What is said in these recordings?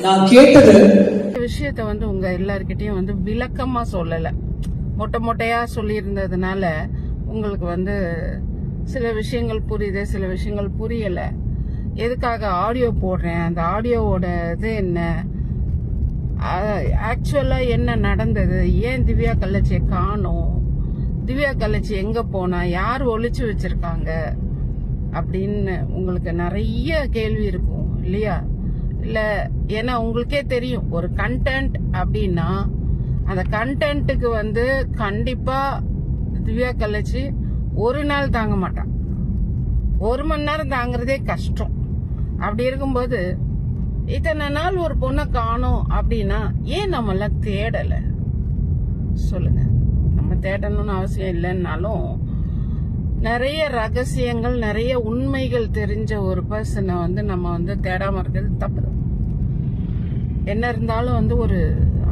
நான் கேட்டது விஷயத்த உங்க எல்லார்கிட்டயும் விளக்கமா சொல்லல, மொட்டை மொட்டையா சொல்லி இருந்ததுனால உங்களுக்கு சில விஷயங்கள் புரியுது, சில விஷயங்கள் புரியல. எதுக்காக ஆடியோ போடுறேன், அந்த ஆடியோவோட இது என்ன, ஆக்சுவலா என்ன நடந்தது, ஏன் திவ்யா கள்ளச்சியை காணோம், திவ்யா கள்ளச்சி எங்க போனா, யார் ஒளிச்சு வச்சிருக்காங்க அப்படின்னு உங்களுக்கு நிறைய கேள்வி இருக்கும் இல்லையா? இல்ல, ஏன்னா உங்களுக்கே தெரியும் ஒரு கண்டென்ட் அப்படின்னா அந்த கண்டென்ட்டுக்கு கண்டிப்பா திவ்யா கள்ளச்சி ஒரு நாள் தாங்க மாட்டான், 1 மணி நேரம் தாங்கிறதே கஷ்டம். அப்படி இருக்கும்போது இத்தனை நாள் ஒரு பொண்ணை காணோம் அப்படின்னா ஏன் நம்ம எல்லாம் தேடல சொல்லுங்க? நம்ம தேடணும்னு அவசியம் இல்லைன்னாலும் நிறைய ரகசியங்கள், நிறைய உண்மைகள் தெரிஞ்ச ஒரு பர்சனை நம்ம தேடாம இருக்கிறது தப்பு. என்ன இருந்தாலும்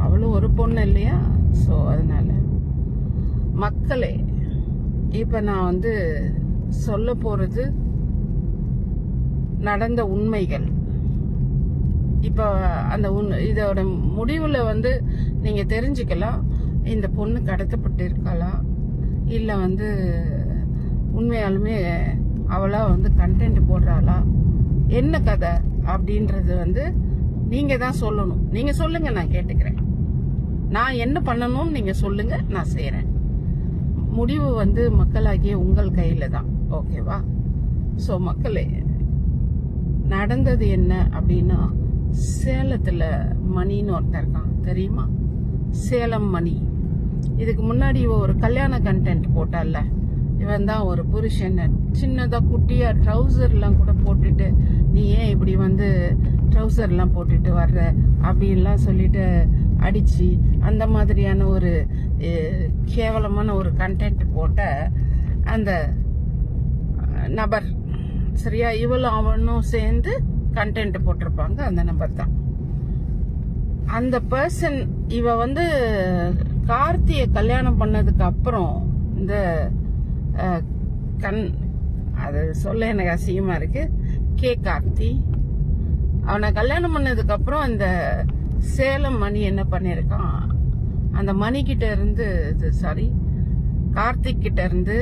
அவளும் ஒரு பொண்ணு இல்லையா? ஸோ அதனால மக்களே, இப்ப நான் சொல்ல போறது நடந்த உண்மைகள். இப்ப அந்த இதோட முடிவுல நீங்க தெரிஞ்சுக்கலாம், இந்த பொண்ணு கடத்தப்பட்டு இருக்காளா, இல்ல உண்மையாலுமே அவளா கண்டென்ட் போடுறாளா, என்ன கதை அப்படின்றது நீங்க தான் சொல்லணும். நீங்க சொல்லுங்க, நான் கேட்டுக்கிறேன். நான் என்ன பண்ணணும்னு நீங்க சொல்லுங்க, நான் செய்யறேன். முடிவு மக்களாகிய உங்கள் கையில தான். ஓகேவா? சோ மக்களே, நடந்தது என்ன அப்படின்னா, சேலத்துல மணின்னு ஒருத்தர் இருக்கான், தெரியுமா? சேலம் மணி. இதுக்கு முன்னாடி ஒரு கல்யாண கண்டென்ட் போட்டால, இவன் தான் ஒரு புருஷன் சின்னதா குட்டியா ட்ரௌசர் எல்லாம் கூட போட்டுட்டு, நீ ஏன் இப்படி ட்ரௌசர் எல்லாம் போட்டுட்டு வர்ற அப்படின்லாம் சொல்லிட்டு அடிச்சு, அந்த மாதிரியான ஒரு கேவலமான ஒரு கண்டென்ட் போட்ட அந்த நபர், சரியா? இவளும் அவனும் சேர்ந்து கண்டென்ட் போட்டிருப்பாங்க. அந்த நபர் தான் அந்த பர்சன். இவ கார்த்திய கல்யாணம் பண்ணதுக்கு அப்புறம் இந்த அது சொல்ல எனக்கு அசிங்கமா இருக்கு, கார்த்தி அவனை கல்யாணம் பண்ணதுக்கு அப்புறம் அந்த சேலம் மணி என்ன பண்ணிருக்கான், அந்த மணி கிட்ட இருந்து, சாரி கார்த்திக் கிட்ட இருந்து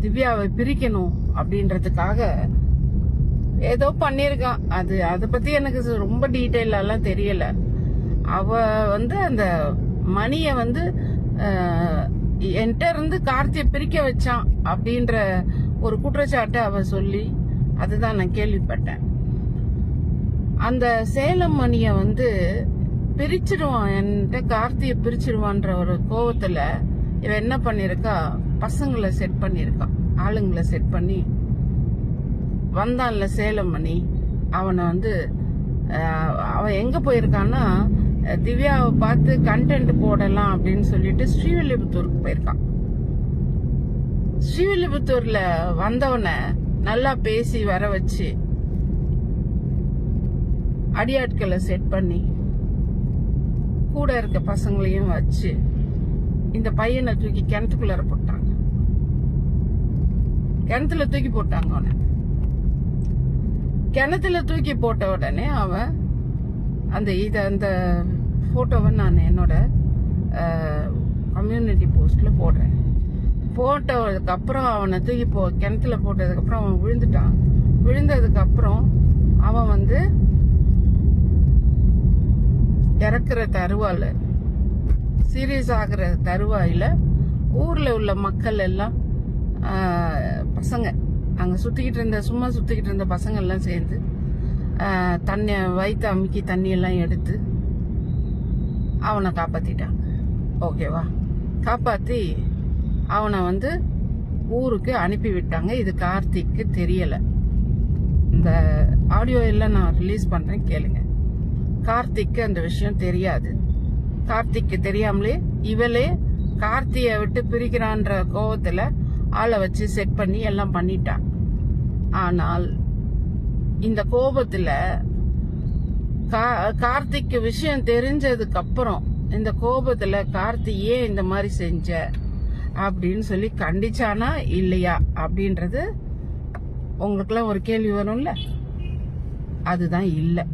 திவ்யாவை பிரிக்கணும் அப்படின்றதுக்காக ஏதோ பண்ணிருக்கான். அதை பத்தி எனக்கு ரொம்ப டீட்டெயில் எல்லாம் தெரியல. அவ அந்த மணிய என்கிட்ட இருந்து கார்த்திய பிரிக்க வச்சான் அப்படின்ற ஒரு குற்றச்சாட்டை அவ சொல்லி, அதுதான் நான் கேள்விப்பட்டேன். அந்த சேலம் மணிய பிரிச்சிடுவான், என்கிட்ட கார்த்திய பிரிச்சிடுவான்ற ஒரு கோவத்துல இவ என்ன பண்ணிருக்கா, பசங்களை செட் பண்ணிருக்கா, ஆளுங்களை செட் பண்ணி வந்தான்ல சேலம் மணி. அவனை அவன் எங்க போயிருக்கான்னா, திவ்யாவை பார்த்து கண்டென்ட் போடலாம் அப்படின்னு சொல்லிட்டு ஸ்ரீவில்லிபுத்தூருக்கு போயிருக்கான். ஸ்ரீவில்லிபுத்தூர்ல வந்தவன நல்லா பேசி வர வச்சு, அடியாட்களை செட் பண்ணி, கூட இருக்க பசங்களையும் வச்சு இந்த பையனை தூக்கி கிணத்துக்குள்ளார போட்டாங்க. கிணத்துல தூக்கி போட்டாங்க. அவனை கிணத்துல தூக்கி போட்ட உடனே அவன் அந்த போட்டோவை நான் என்னோட கம்யூனிட்டி போஸ்ட்ல போடுறேன். போட்டதுக்கு அப்புறம் அவனை தூக்கி கிணத்துல போட்டதுக்கு அப்புறம் அவன் விழுந்துட்டான். விழுந்ததுக்கு அப்புறம் அவன் இறக்குற தருவாயில, சீரியஸ் ஆகுற தருவாயில ஊர்ல உள்ள மக்கள் எல்லாம், பசங்க அங்க சும்மா சுத்திக்கிட்டு இருந்த பசங்க எல்லாம் சேர்ந்து தண்ணி வயிற்று அமுக்கி தண்ணி எல்லாம் எடுத்து அவனை காப்பாத்திட்டாங்க. ஓகேவா? காப்பாத்தி அவனை ஊருக்கு அனுப்பி விட்டாங்க. இது கார்த்திக்கு தெரியல. இந்த ஆடியோ எல்லாம் நான் ரிலீஸ் பண்றேன், கேளுங்க. கார்த்திக்கு அந்த விஷயம் தெரியாது. கார்த்திக்கு தெரியாமலே இவளே கார்த்திய விட்டு பிரிக்கிறான்ற கோவத்துல ஆளை வச்சு செட் பண்ணி எல்லாம் பண்ணிட்டான். ஆனால் இந்த கோபத்துல கார்த்திக்கு விஷயம் தெரிஞ்சதுக்கு அப்புறம் இந்த கோபத்துல கார்த்தி ஏன் இந்த மாதிரி செஞ்ச அப்படின்னு சொல்லி கண்டிச்சானா இல்லையா அப்படின்றது உங்களுக்குலாம் ஒரு கேள்வி வரும்ல, அதுதான் இல்லை.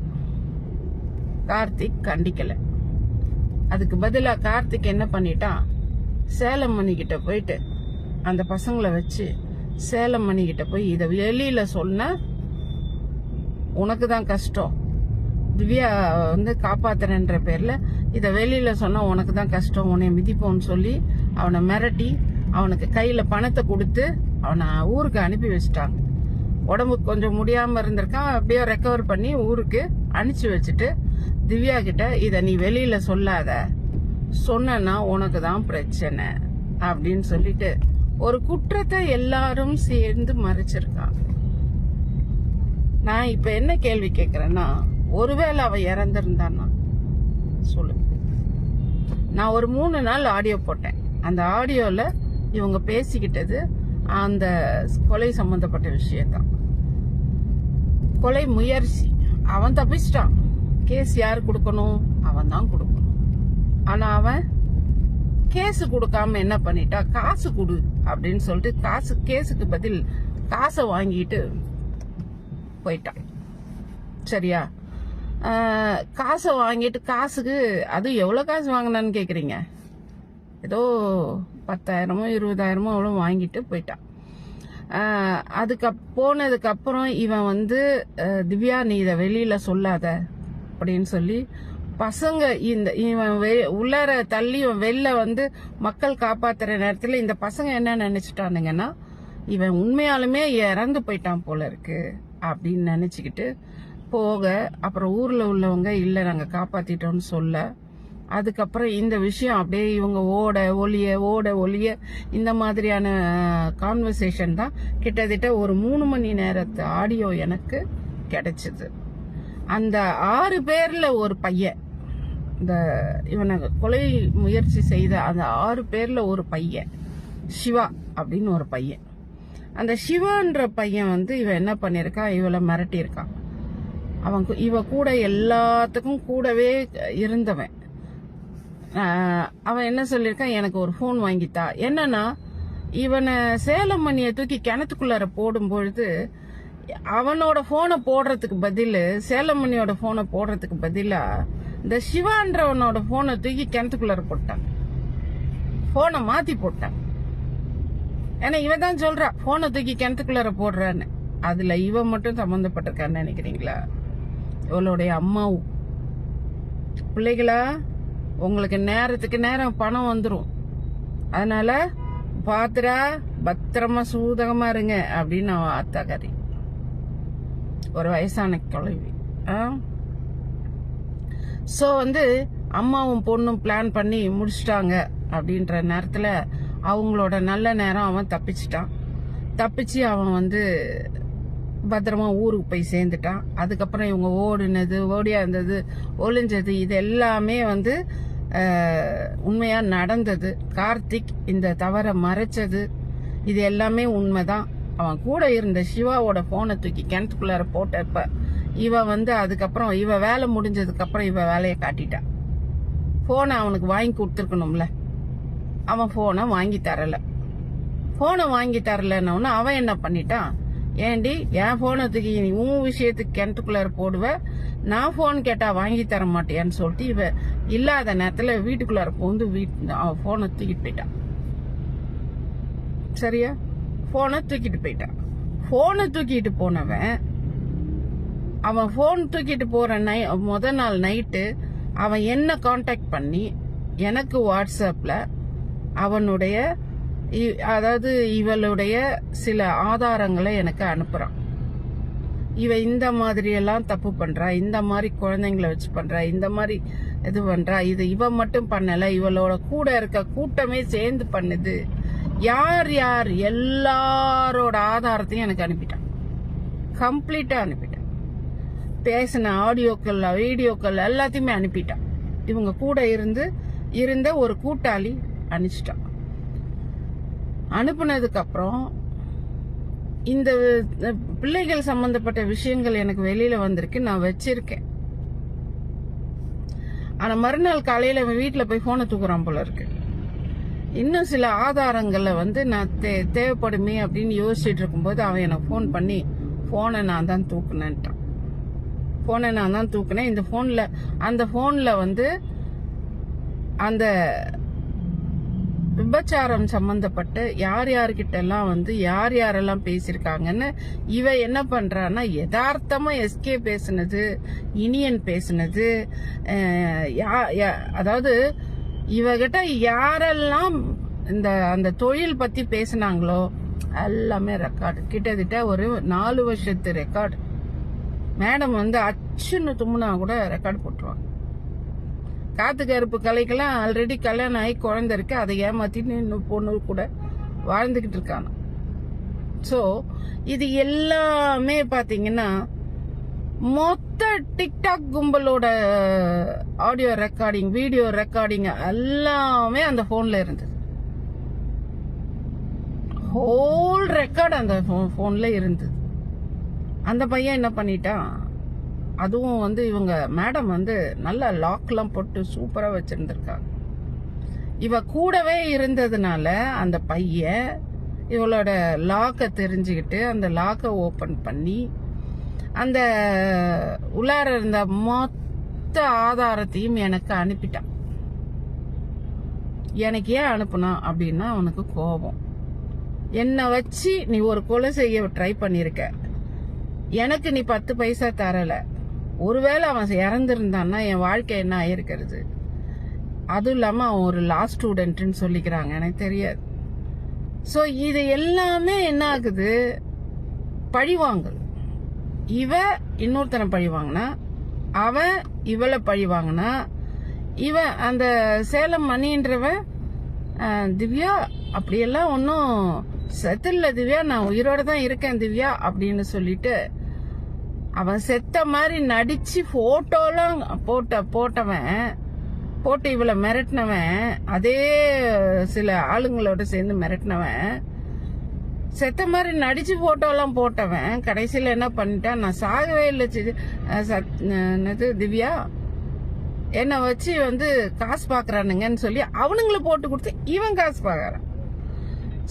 கார்த்திக் கண்டிக்கல. அதுக்கு பதிலா கார்த்திக் என்ன பண்ணிட்டான், சேலம் மணிக்கிட்ட போயிட்டு அந்த பசங்களை வச்சு சேலம் மணிக்கிட்ட போய் இதை வெளியில சொன்ன உனக்கு தான் கஷ்டம், திவ்யா வந்து காப்பாத்துறன்ற பேர்ல இதை வெளியில சொன்னா உனக்கு தான் கஷ்டம், உன்னை மிதிப்போன்னு சொல்லி அவனை மிரட்டி அவனுக்கு கையில பணத்தை கொடுத்து அவனை ஊருக்கு அனுப்பி வச்சுட்டாங்க. உடம்புக்கு கொஞ்சம் முடியாம இருந்திருக்கான், அப்படியே ரெக்கவர் பண்ணி ஊருக்கு அனுப்பிச்சு வச்சுட்டு திவ்யா கிட்ட இதை நீ வெளியில சொல்லாத, சொன்னா உனக்கு தான் பிரச்சனை அப்படின்னு சொல்லிட்டு ஒரு குற்றத்தை எல்லாரும் சேர்ந்து மறைச்சிருக்காங்க. நான் இப்ப என்ன கேள்வி கேட்கிறேன்னா, ஒருவேளை அவ இறந்திருந்தான்னா சொல்லு. நான் ஒரு 3 நாள் ஆடியோ போட்டேன். அந்த ஆடியோல இவங்க பேசிக்கிட்டது அந்த கொலை சம்பந்தப்பட்ட விஷயத்தான். கொலை முயற்சி, அவன் தப்பிச்சிட்டான். கேஸ் யாரு கொடுக்கணும், அவன் தான் கொடுக்கணும். ஆனா அவன் கேஸ் கொடுக்காம என்ன பண்ணிட்டா, காசு கொடு அப்படின்னு சொல்லிட்டு கேஸுக்கு பதில் காசை வாங்கிட்டு போயிட்டான். சரியா? காசை வாங்கிட்டு காசுக்கு அது எவ்வளவு காசு வாங்கினான்னு கேக்குறீங்க, ஏதோ 10,000 20,000 அவ்வளோ வாங்கிட்டு போயிட்டான். போனதுக்கு அப்புறம் இவன் வந்து திவ்யா நீ இதை வெளியில சொல்லாத அப்படின்னு சொல்லி பசங்க இவன் உள்ளார தள்ளி வெளில வந்து மக்கள் காப்பாத்துற நேரத்துல இந்த பசங்க என்ன நினைச்சிட்டானுங்கன்னா, இவன் உண்மையாலுமே இறந்து போயிட்டான் போல இருக்கு அப்படின்னு நினைச்சுக்கிட்டு போக, அப்புறம் ஊர்ல உள்ளவங்க இல்ல நாங்க காப்பாத்திட்டோம்னு சொல்ல, அதுக்கப்புறம் இந்த விஷயம் அப்படியே இவங்க ஓட ஒளிய இந்த மாதிரியான கான்வர்சேஷன் தான் கிட்டத்தட்ட ஒரு 3 மணி நேரத்து ஆடியோ எனக்கு கிடைச்சது. அந்த 6 பேர்ல ஒரு பையன், இந்த இவனை கொலை முயற்சி செய்த அந்த 6 பேர்ல ஒரு பையன் சிவா அப்படின்னு ஒரு பையன். அந்த சிவான்ற பையன் வந்து இவன் என்ன பண்ணிருக்கான், இவளை மிரட்டியிருக்கான். இவ கூட எல்லாத்துக்கும் கூடவே இருந்தவன். அவன் என்ன சொல்லியிருக்கான், எனக்கு ஒரு போன் வாங்கித்தா. என்னன்னா, இவனை சேலம் மணியை தூக்கி கிணத்துக்குள்ளார போடும் பொழுது அவனோட போனை போடுறதுக்கு பதில், சேலம் மணியோட போனை போடுறதுக்கு பதிலா இந்த சிவான்றவனோட போனை தூக்கி கிணத்துக்குள்ளார போட்டான். போனை மாத்தி போட்டான். ஏன்னா இவன் தான் சொல்றா போனை தூக்கி கிணத்துக்குள்ளார போடுறான்னு. அதுல இவன் மட்டும் சம்பந்தப்பட்டிருக்கான்னு நினைக்கிறீங்களா? இவளுடைய அம்மாவும். பிள்ளைகளா, உங்களுக்கு நேரத்துக்கு நேரம் பணம் வந்துடும், அதனால பாத்துரா பத்திரமா சூதகமா இருங்க அப்படின்னு அவன் அத்தாக்காரி, ஒரு வயசான கிழவி. சோ வந்து அம்மாவும் பொண்ணும் பிளான் பண்ணி முடிச்சிட்டாங்க அப்படின்ற நேரத்துல அவங்களோட நல்ல நேரம் அவன் தப்பிச்சு அவன் வந்து பத்திரமா ஊருக்கு போய் சேர்ந்துட்டான். அதுக்கப்புறம் இவங்க ஓடுனது, ஓடியா இருந்தது, ஒளிஞ்சது, இது எல்லாமே வந்து உண்மையா நடந்தது. கார்த்திக் இந்த தவறை மறைச்சது, இது எல்லாமே உண்மைதான். அவன் கூட இருந்த சிவாவோட போனை தூக்கி கிணத்துக்குள்ளார போட்டப்ப இவ வந்து அதுக்கப்புறம் இவ வேலை முடிஞ்சதுக்கு அப்புறம் இவ வேலையை காட்டிட்டான். போனை அவனுக்கு வாங்கி கொடுத்துருக்கணும்ல, அவன் போனை வாங்கி தரலன்னு அவன் என்ன பண்ணிட்டான், ஏண்டி என் போனை தூக்கி நீ உன் விஷயத்துக்கு கிணத்துக்குள்ளார போடுவ, நான் போன் கேட்டா வாங்கி தர மாட்டேன்னு சொல்லிட்டு இவ இல்லாத நேரத்துல வீட்டுக்குள்ளார போந்து அவன் போனை தூக்கிட்டு போயிட்டான். சரியா? போனை தூக்கிட்டு போனவன், அவன் போன் தூக்கிட்டு போற முத நாள் நைட்டு அவன் என்ன கான்டாக்ட் பண்ணி எனக்கு வாட்ஸ்அப்ல அவனுடைய அதாவது இவளுடைய சில ஆதாரங்களை எனக்கு அனுப்புறான். இவ இந்த மாதிரி எல்லாம் தப்பு பண்றா, இந்த மாதிரி குழந்தைங்களை வச்சு பண்றா, இந்த மாதிரி இது பண்றா, இது இவ மட்டும் பண்ணல, இவளோட கூட இருக்க கூட்டமே சேர்ந்து பண்ணுது, யார் எல்லாரோட ஆதாரத்தையும் எனக்கு அனுப்பிட்டான். கம்ப்ளீட்டா அனுப்பிட்டான். பேசின ஆடியோக்கள் வீடியோக்கள் எல்லாத்தையுமே அனுப்பிட்டான். இவங்க கூட இருந்த ஒரு கூட்டாளி அனுப்பிச்சிட்டான். அனுப்புனதுக்கு அப்புறம் இந்த பிள்ளைகள் சம்பந்தப்பட்ட விஷயங்கள் எனக்கு வெளியில வந்திருக்கு, நான் வச்சிருக்கேன். ஆனா மறுநாள் காலையில வீட்டுல போய் போனை தூக்குறான் போல இருக்கு. இன்னும் சில ஆதாரங்களை வந்து நான் தேவைப்படுமே அப்படின்னு யோசிச்சுட்டு இருக்கும்போது அவன் எனக்கு போன் பண்ணி போனை நான் தான் தூக்குனேன்ட்டான். போனை நான் தான் தூக்குனேன். இந்த போன்ல அந்த போன்ல வந்து அந்த விபச்சாரம் சம்பந்தப்பட்டு யார் யார்கிட்ட எல்லாம் வந்து யார் யாரெல்லாம் பேசியிருக்காங்கன்னு இவ என்ன பண்றான்னா, யதார்த்தமா எஸ்கே பேசுனது, இனியன் பேசுனது, அதாவது இவகிட்ட யாரெல்லாம் அந்த தொழில் பத்தி பேசினாங்களோ எல்லாமே ரெக்கார்டு. கிட்டத்தட்ட ஒரு 4 வருஷத்து ரெக்கார்டு. மேடம் வந்து அச்சுன்னு தும்முனா கூட ரெக்கார்டு போட்டுருவாங்க. காத்து கருப்பு கலைக்கெல்லாம் ஆல்ரெடி கல்யாணம் ஆகி குழந்தை இருக்கு, அதை ஏமாத்திட்டு இன்னும் பொண்ணு கூட வாழ்ந்துகிட்டு இருக்காங்க. ஸோ இது எல்லாமே பாத்தீங்கன்னா மொத்த டிக்டாக் கும்பலோட ஆடியோ ரெக்கார்டிங், வீடியோ ரெக்கார்டிங் எல்லாமே அந்த போன்ல இருந்தது. ஹோல் ரெக்கார்டு அந்த போன்ல இருந்தது. அந்த பையன் என்ன பண்ணிட்டான், அதுவும் வந்து இவங்க மேடம் வந்து நல்ல லாக்லாம் போட்டு சூப்பரா வச்சிருந்திருக்காங்க. இவ கூடவே இருந்ததுனால அந்த பையன் இவளோட லாக்கை தெரிஞ்சுக்கிட்டு அந்த லாக்கை ஓபன் பண்ணி அந்த உள்ளார இருந்த மொத்த ஆதாரத்தையும் எனக்கு அனுப்பிட்டான். எனக்கு ஏன் அனுப்புனா அப்படின்னா, அவனுக்கு கோபம். என்னை வச்சு நீ ஒரு கொலை செய்ய ட்ரை பண்ணிருக்க, எனக்கு நீ 10 பைசா தரல, ஒருவேளை அவன் இறந்திருந்தான்னா என் வாழ்க்கை என்ன ஆயிருக்கிறது? அதுவும் இல்லாம அவன் ஒரு லா ஸ்டூடெண்ட்னு சொல்லிக்கிறாங்க, எனக்கு தெரியாது. ஸோ இது எல்லாமே என்ன ஆகுது, பழிவாங்கல். இவ இன்னொருத்தனை பழி வாங்கினா, அவன் இவளை பழி வாங்கினா, இவன் அந்த சேலம் மணின்றவன் திவ்யா அப்படியெல்லாம் ஒன்னும் செத்துல திவ்யா, நான் உயிரோட தான் இருக்கேன் திவ்யா அப்படின்னு சொல்லிட்டு அவன் செத்த மாதிரி நடிச்சு போட்டோலாம் போட்டவன் போட்டு இவளை மிரட்டினவன், அதே சில ஆளுங்களோட சேர்ந்து மிரட்டினவன், செத்த மாதிரி நடிச்சு போட்டோலாம் போட்டவன் கடைசியில என்ன பண்ணிட்டான், நான் சாகவே இல்லை திவ்யா, என்னை வச்சு வந்து காசு பாக்குறானுங்கன்னு சொல்லி அவனுங்களை போட்டு கொடுத்து இவன் காசு பாக்குறான்.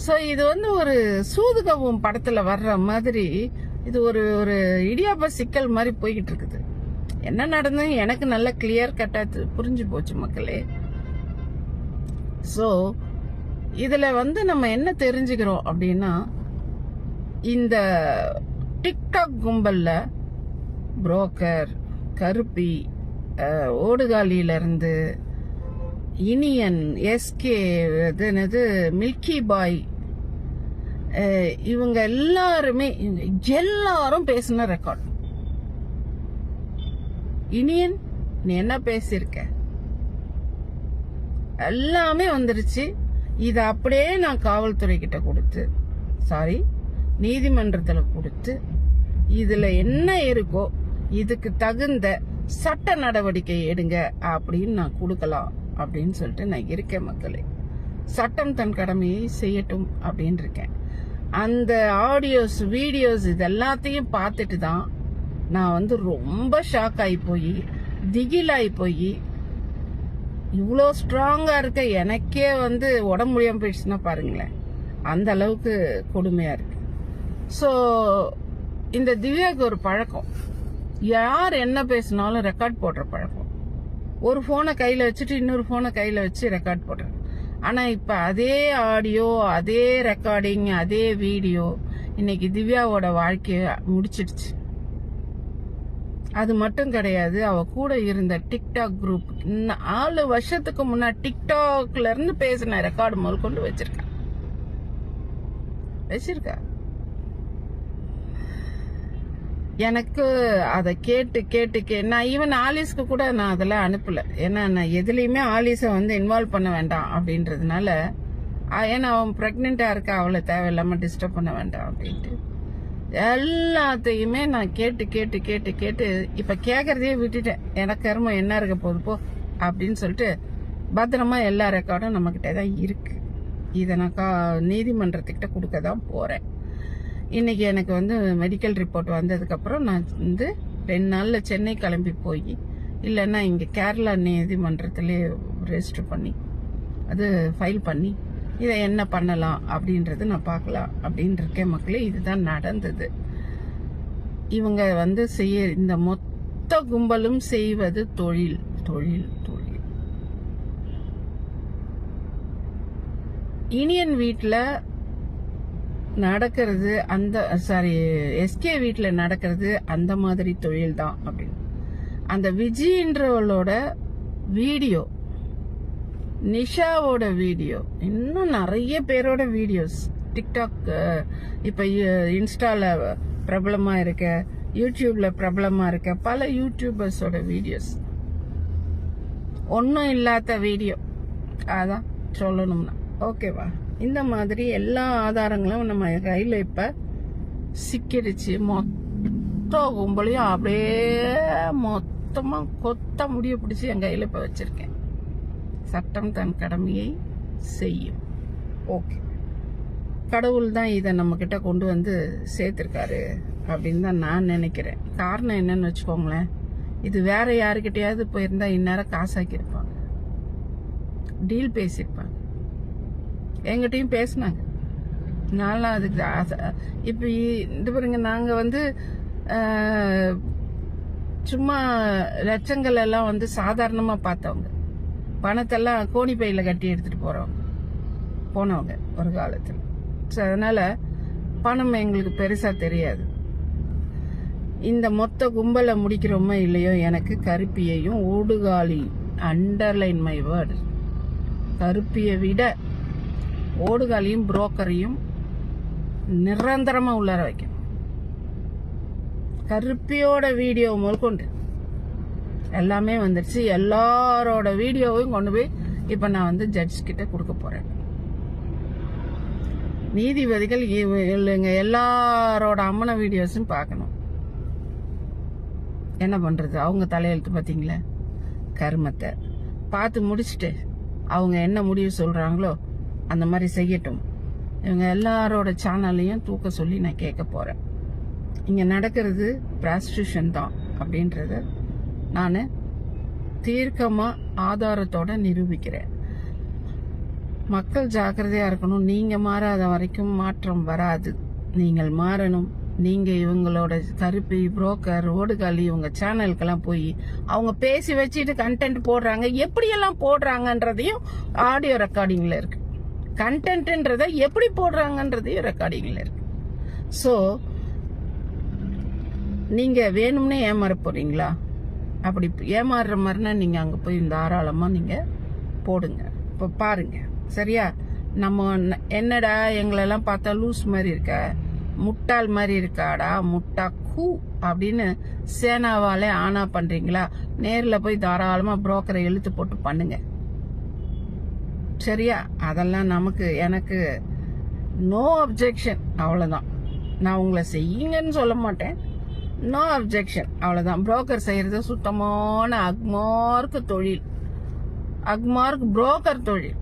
ஸோ இது வந்து ஒரு சூதுகவும் படத்துல வர்ற மாதிரி இது ஒரு ஒரு இடியாப்ப சிக்கல் மாதிரி போய்கிட்டு இருக்குது. என்ன நடந்தது எனக்கு நல்ல கிளியர் கட்டா புரிஞ்சு போச்சு மக்களே. ஸோ இதுல வந்து நம்ம என்ன தெரிஞ்சுக்கிறோம் அப்படின்னா, இந்த டிக்டாக் கும்பல்ல புரோக்கர், கருப்பி, ஓடுகாலியில இருந்து இனியன், எஸ்கே, மில்கி பாய், இவங்க எல்லாரும் பேசின ரெக்கார்ட். இனியன் நீ என்ன பேசியிருக்க எல்லாமே வந்துருச்சு. இத அப்படியே நான் காவல்துறை கிட்ட கொடுத்து, நீதிமன்றத்துல கொடுத்து, இதுல என்ன இருக்கோ இதுக்கு தகுந்த சட்ட நடவடிக்கை எடுங்க அப்படின்னு நான் கொடுக்கலாம் அப்படின்னு சொல்லிட்டு நான் இருக்கேன் மக்களே. சட்டம் தன் கடமையை செய்யட்டும் அப்படின்னு இருக்கேன். அந்த ஆடியோஸ், வீடியோஸ் இது எல்லாத்தையும் பார்த்துட்டு தான் நான் வந்து ரொம்ப ஷாக் ஆகி போய், திகிலாகி போய், இவ்வளோ ஸ்ட்ராங்கா இருக்க எனக்கே வந்து உடம்பு முடியாம போயிடுச்சுன்னா பாருங்களேன், அந்த அளவுக்கு கொடுமையா இருக்கு. ஸோ இந்த திவ்யாவுக்கு ஒரு பழக்கம், யார் என்ன பேசினாலும் ரெக்கார்ட் போடுற பழக்கம். ஒரு போனை கையில வச்சுட்டு இன்னொரு போனை கையில வச்சு ரெக்கார்ட் போடுறேன். ஆனா இப்ப அதே ஆடியோ, அதே ரெக்கார்டிங், அதே வீடியோ இன்னைக்கு திவ்யாவோட வாழ்க்கைய முடிச்சிடுச்சு. அது மட்டும் கிடையாது, அவ கூட இருந்த டிக்டாக் குரூப் 4 வருஷத்துக்கு முன்னாடி டிக்டாக்ல இருந்து பேசின ரெக்கார்டு முதல் கொண்டு வச்சிருக்கா. எனக்கு அதை கேட்டு நான் ஈவன் ஆலிஸ்க்கு கூட நான் அதெல்லாம் அனுப்பல. ஏன்னா நான் எதுலையுமே ஆலிஸை வந்து இன்வால்வ் பண்ண வேண்டாம் அப்படின்றதுனால, ஏன்னா அவன் பிரெக்னெண்டா இருக்கா, அவளை தேவையில்லாம டிஸ்டர்ப் பண்ண வேண்டாம் அப்படின்ட்டு எல்லாத்தையுமே நான் கேட்டு இப்ப கேக்குறதையே விட்டுட்டேன். எனக்கு கருமம் என்ன இருக்க போகுது போ அப்படின்னு சொல்லிட்டு பத்திரமா எல்லா ரெக்கார்டும் நம்ம கிட்ட தான் இருக்கு. இதை நான் நீதிமன்றத்துக்கிட்ட கொடுக்க தான் போறேன். இன்னைக்கு எனக்கு வந்து மெடிக்கல் ரிப்போர்ட் வந்ததுக்கப்புறம் நான் வந்து 2 நாளில் சென்னை கிளம்பி போய், இல்லைன்னா இங்கே கேரளா நீதிமன்றத்திலே ரெஜிஸ்டர் பண்ணி அது ஃபைல் பண்ணி இதை என்ன பண்ணலாம் அப்படின்றது நான் பார்க்கலாம் அப்படின்னு இருக்கேன் மக்களே. இதுதான் நடந்தது. இவங்க வந்து இந்த மொத்த மொத்த கும்பலும் செய்வது தொழில் தொழில் தொழில். இனியன் வீட்டுல நடக்கிறது எஸ்கே வீட்டுல நடக்கிறது அந்த மாதிரி தொழில் தான் அப்படின்னு. அந்த விஜின்றவளோட வீடியோ, நிஷாவோட வீடியோ, இன்னும் நிறைய பேரோட வீடியோஸ் டிக்டாக், இப்ப இன்ஸ்டால பிரபலமா இருக்க, யூடியூப்ல பிரபலமா இருக்க பல யூடியூபர்ஸோட வீடியோஸ், ஒன்னும் இல்லாத வீடியோ, அதான் சொல்லணும்னா. ஓகேவா? இந்த மாதிரி எல்லா ஆதாரங்களும் நம்ம கையில இப்ப சிக்கிடுச்சு. மொத்த கும்பலையும் அப்படியே மொத்தமா கொத்த முடிய பிடிச்சி என் கையில இப்ப வச்சிருக்கேன். சட்டம் தன் கடமையை செய்யும். ஓகே, கடவுள் தான் இதை நம்ம கிட்ட கொண்டு வந்து சேர்த்திருக்காரு அப்படின்னு தான் நான் நினைக்கிறேன். காரணம் என்னன்னு வச்சுக்கோங்களேன், இது வேற யாருக்கிட்டையாவது போயிருந்தா இந்நேரம் காசாக்கியிருப்பாங்க, டீல் பேசியிருப்பாங்க. எங்கிட்டையும் பேசினாங்க. நான்லாம் அதுக்கு இப்ப இது பாருங்க, நாங்க வந்து சும்மா லட்சங்கள் எல்லாம் வந்து சாதாரணமா பார்த்தவங்க, பணத்தெல்லாம் கோணி பையில கட்டி எடுத்துட்டு போனவங்க ஒரு காலத்துல. அதனால பணம் எங்களுக்கு பெருசா தெரியாது. இந்த மொத்த கும்பலை முடிக்கிறோமோ இல்லையோ, எனக்கு கருப்பியையும் ஓடுகாலியும், அண்டர்லைன் மை வேர்டு, கருப்பியை விட ஓடுகாலியும் புரோக்கரையும் நிரந்தரமா உள்ளார வைக்கணும். கருப்பியோட வீடியோ முதற்கொண்டு எல்லாமே வந்துருச்சு. எல்லாரோட வீடியோவையும் கொண்டு போய் இப்ப நான் வந்து ஜட்ஜ் கிட்ட கொடுக்க போறேன். நீதிபதிகள் இல்லைங்க, எல்லாரோட அம்மன வீடியோஸும் பார்க்கணும். என்ன பண்றது, அவங்க தலையெழுத்து பாத்தீங்களா? கர்மத்தை பார்த்து முடிச்சுட்டு அவங்க என்ன முடிவு சொல்றாங்களோ அந்த மாதிரி செய்யட்டும். இவங்க எல்லாரோட சேனல்லையும் தூக்க சொல்லி நான் கேட்க போறேன். இங்க நடக்கிறது பிராஸ்டியூஷன் தான் அப்படின்றத நான் தீர்க்கமா ஆதாரத்தோட நிரூபிக்கிறேன். மக்கள் ஜாக்கிரதையா இருக்கணும். நீங்க மாறாத வரைக்கும் மாற்றம் வராது. நீங்கள் மாறணும். நீங்க இவங்களோட கருப்பி, புரோக்கர், ஓடுகாலி இவங்க சேனலுக்கெல்லாம் போய் அவங்க பேசி வச்சுட்டு கண்டென்ட் போடுறாங்க. எப்படியெல்லாம் போடுறாங்கன்றதையும் ஆடியோ ரெக்கார்டிங்ல இருக்கு. கண்டென்ட்ன்றத எப்படி போடுறாங்கன்றதையும் ரெக்கார்டிங்ல இருக்கு. சோ நீங்க வேணும்னே ஏமாற போறீங்களா? அப்படி ஏமாறுற மாதிரினா நீங்க அங்க போய் தாராளமா நீங்க போடுங்க. இப்ப பாருங்க, சரியா? நம்ம என்னடா எங்களெல்லாம் பார்த்தா லூஸ் மாதிரி இருக்க, முட்டாள் மாதிரி இருக்காடா, முட்டா கூ அப்படின்னு சேனாவாலே ஆனா பண்றீங்களா? நேர்ல போய் தாராளமா புரோக்கரை இழுத்து போட்டு பண்ணுங்க, சரியா? அதெல்லாம் எனக்கு நோ அப்ஜெக்ஷன், அவ்வளவுதான். நான் உங்களை செய்யுங்கன்னு சொல்ல மாட்டேன், நோ அப்ஜெக்ஷன், அவ்வளவுதான். புரோக்கர் செய்யறது சுத்தமான அக்மார்க்கு தொழில், அக்மார்க் புரோக்கர் தொழில்.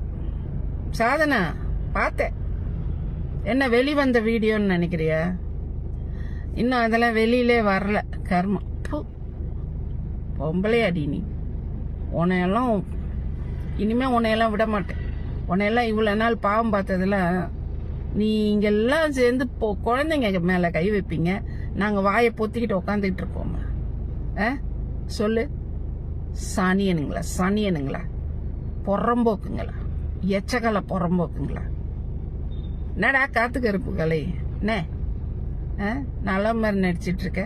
சாதனா பார்த்தேன், என்ன வெளிவந்த வீடியோன்னு நினைக்கிறியா? இன்னும் அதெல்லாம் வெளியிலே வரல. கர்மம், பொம்பளை அடி நீ. உன்னையெல்லாம் இனிமே உன்னையெல்லாம் விட மாட்டேன். உன்னையெல்லாம் இவ்வளவு நாள் பாவம் பார்த்ததுல நீங்கெல்லாம் சேர்ந்து குழந்தைங்க மேல கை வைப்பீங்க, நாங்க வாயை பொத்திக்கிட்டு உக்காந்துக்கிட்டு இருப்போமா? சொல்லு. சனியனுங்களா, பொறம்போக்குங்களா, எச்சகலை பொறம்போக்குங்களா? என்னடா காத்து கருப்பு கலை, என்ன நல்ல மாதிரி நடிச்சிட்டு இருக்க?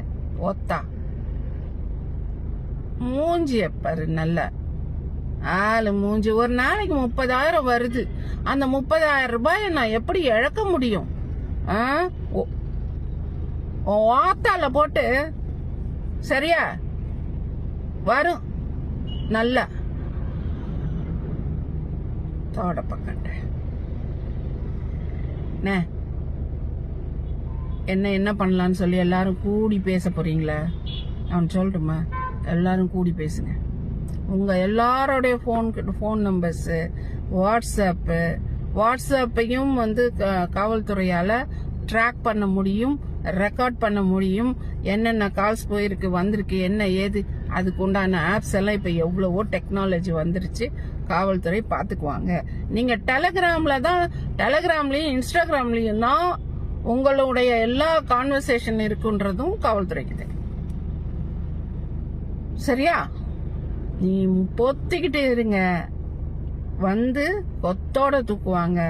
ஒத்தா மூஞ்சிய பாரு, நல்ல ஆளு மூஞ்சி. ஒரு நாளைக்கு 30,000 வருது. அந்த 30,000 ரூபாயை நான் எப்படி இழக்க முடியும்? ஓத்தால போட்டு சரியா வரும். நல்லா தோட பக்கட்ட என்ன பண்ணலான்னு சொல்லி எல்லாரும் கூடி பேச போறீங்களா? அவன் சொல்லட்டுமா? எல்லாரும் கூடி பேசுங்க. உங்க எல்லாரோடைய போன் நம்பர்ஸ், வாட்ஸ்அப்பையும் வந்து காவல்துறையால ட்ராக் பண்ண முடியும், ரெக்கார்ட் பண்ண முடியும். என்னென்ன கால்ஸ் போயிருக்கு, வந்திருக்கு, என்ன ஏது, அதுக்கு உண்டான ஆப்ஸ் எல்லாம் இப்ப எவ்வளவோ டெக்னாலஜி வந்துருச்சு. காவல்துறை பாத்துக்குவாங்க. நீங்க டெலகிராம்லயும் இன்ஸ்டாகிராம்லயும் தான் உங்களுடைய எல்லா கான்வர்சேஷன் இருக்குன்றதும் காவல்துறைக்கு தெரியும். சரியா? நீ பொத்திக்கிட்டு இருங்க, வந்து கொத்தோட தூக்குவாங்க.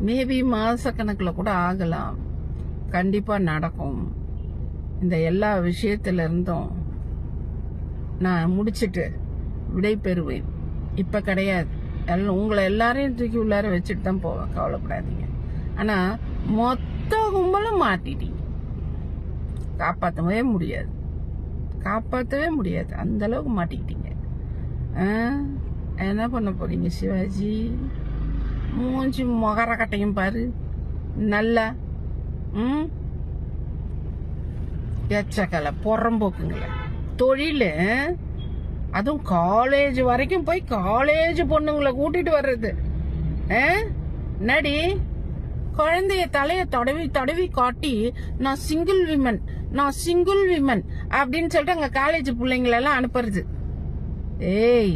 மேபி மாசக்கணக்கில் கூட ஆகலாம். கண்டிப்பா நடக்கும். இந்த எல்லா விஷயத்துல இருந்தும் நான் முடிச்சிட்டு விடை பெறுவேன். இப்ப கிடையாது. உங்களை எல்லாரையும் தூக்கி உள்ளார வச்சுட்டு தான் போவேன், கவலைப்படாதீங்க. ஆனா மொத்த கும்பலும் மாட்டிட்டீங்க, காப்பாற்றவே முடியாது, அந்த அளவுக்கு மாட்டிக்கிட்டீங்க. என்ன பண்ண போறீங்க சிவாஜி? மூஞ்சி மொகர கட்டையும் பாரு நல்லா. எச்சக்கலை புறம்போக்குங்கள தொழில். அதுவும் காலேஜ் வரைக்கும் போய் காலேஜ் பொண்ணுங்களை கூட்டிட்டு வர்றது. நடி குழந்தைய தலைய தடவி தடவி காட்டி நான் சிங்கிள் விமன் அப்படின்னு சொல்லிட்டு அங்க காலேஜ் பிள்ளைங்களெல்லாம் அனுப்புறது. ஏய்,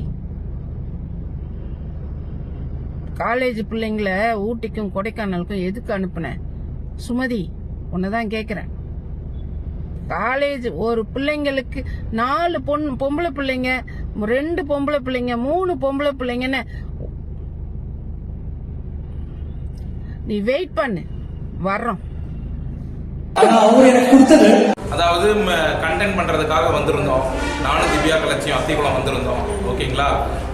காலேஜ் பிள்ளைங்கள ஊட்டிக்கும் கொடைக்கானலுக்கும் எதுக்கு அனுப்புன? சுமதி, உன்னதான் கேக்குறேன். காலேஜ் ஒரு பிள்ளைங்களுக்கு 4 பொம்பளை பிள்ளைங்க, 2 பொம்பளை பிள்ளைங்க, 3 பொம்பளை பிள்ளைங்கன்னு நீ வெயிட் பண்ணு, வர்றோம். அதாவது கண்டென்ட் பண்றதுக்காக வந்திருந்தோம். நானும் திவ்யா கலட்சியம் அத்திக்குளம் வந்திருந்தோம். ஓகேங்களா?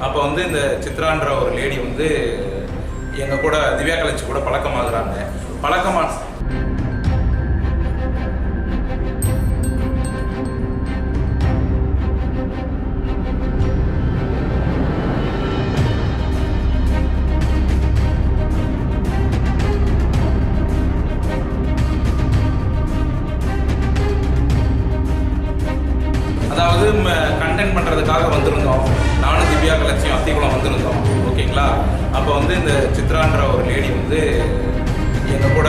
அப்போ வந்து இந்த சித்ரான்ற ஒரு லேடி வந்து எங்க கூட திவ்யா கலட்சி கூட பழக்கமாகறாங்க. அதாவது கண்டென்ட் பண்றதுக்காக வந்திருந்தோம். நானும் திவ்யா கலட்சியம் அத்திக்குளம் வந்திருந்தோம். ஓகேங்களா? அப்போ வந்து இந்த சித்ரான்ற ஒரு லேடி வந்து எங்க கூட